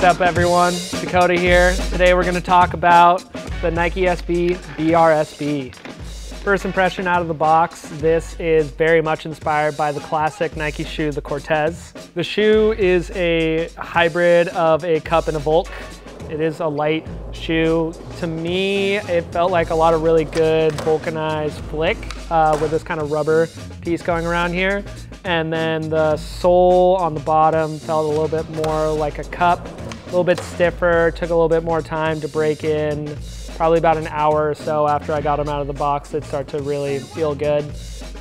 What's up everyone, Dakota here. Today we're going to talk about the Nike SB BRSB. First impression out of the box, this is very much inspired by the classic Nike shoe, the Cortez. The shoe is a hybrid of a cup and a Volk. It is a light shoe. To me, it felt like a lot of really good vulcanized flick with this kind of rubber piece going around here. And then the sole on the bottom felt a little bit more like a cup, a little bit stiffer, took a little bit more time to break in. Probably about an hour or so after I got them out of the box, it started to really feel good.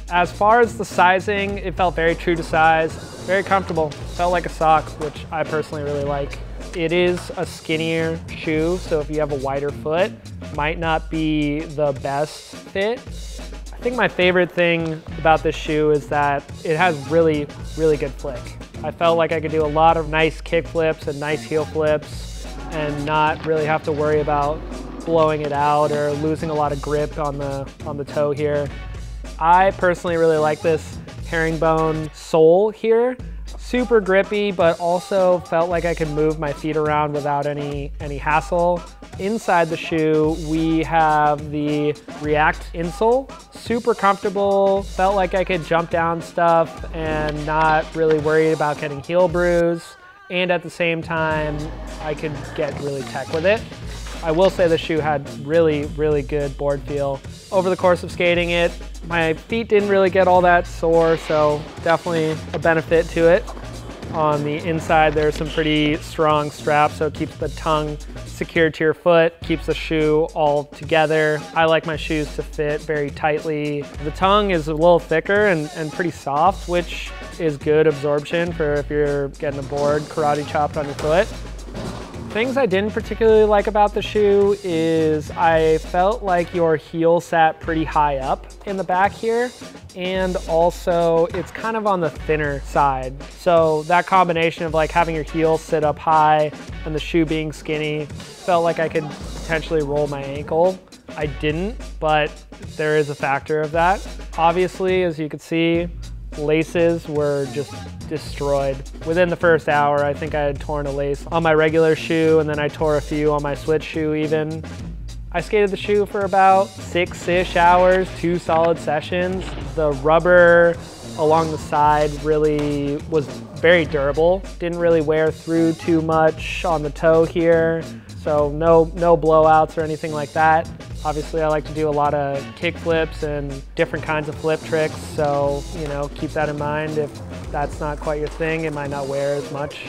As far as the sizing, it felt very true to size, very comfortable. Felt like a sock, which I personally really like. It is a skinnier shoe, so if you have a wider foot, might not be the best fit. I think my favorite thing about this shoe is that it has really, really good flick. I felt like I could do a lot of nice kick flips and nice heel flips and not really have to worry about blowing it out or losing a lot of grip on the toe here. I personally really like this herringbone sole here. Super grippy, but also felt like I could move my feet around without any hassle. Inside the shoe, we have the React insole. Super comfortable, felt like I could jump down stuff and not really worried about getting heel bruise. And at the same time, I could get really tech with it. I will say the shoe had really, really good board feel. Over the course of skating it, my feet didn't really get all that sore, so definitely a benefit to it. On the inside, there's some pretty strong straps, so it keeps the tongue secured to your foot, keeps the shoe all together. I like my shoes to fit very tightly. The tongue is a little thicker and pretty soft, which is good absorption for if you're getting a board karate chopped on your foot. Things I didn't particularly like about the shoe is I felt like your heel sat pretty high up in the back here, and also it's kind of on the thinner side. So that combination of like having your heel sit up high and the shoe being skinny felt like I could potentially roll my ankle. I didn't, but there is a factor of that. Obviously, as you can see, laces were just destroyed. Within the first hour, I think I had torn a lace on my regular shoe, and then I tore a few on my switch shoe even. I skated the shoe for about 6-ish hours, 2 solid sessions. The rubber along the side really was very durable. Didn't really wear through too much on the toe here, so no blowouts or anything like that. Obviously, I like to do a lot of kick flips and different kinds of flip tricks, so keep that in mind. If that's not quite your thing, it might not wear as much.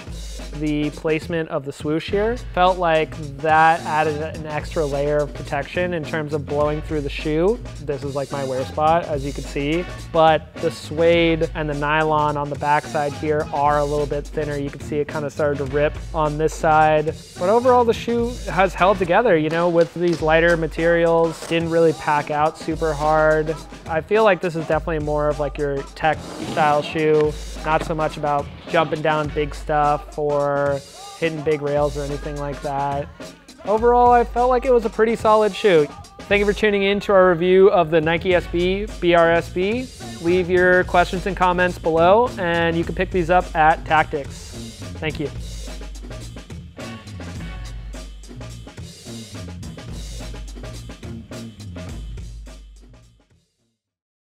The placement of the swoosh here felt like that added an extra layer of protection in terms of blowing through the shoe. This is like my wear spot, as you can see, but the suede and the nylon on the backside here are a little bit thinner. You can see it kind of started to rip on this side, but overall the shoe has held together, with these lighter materials. Didn't really pack out super hard. I feel like this is definitely more of like your tech style shoe, not so much about jumping down big stuff or hitting big rails or anything like that. Overall, I felt like it was a pretty solid shoe. Thank you for tuning in to our review of the Nike SB BRSB. Leave your questions and comments below, and you can pick these up at Tactics. Thank you.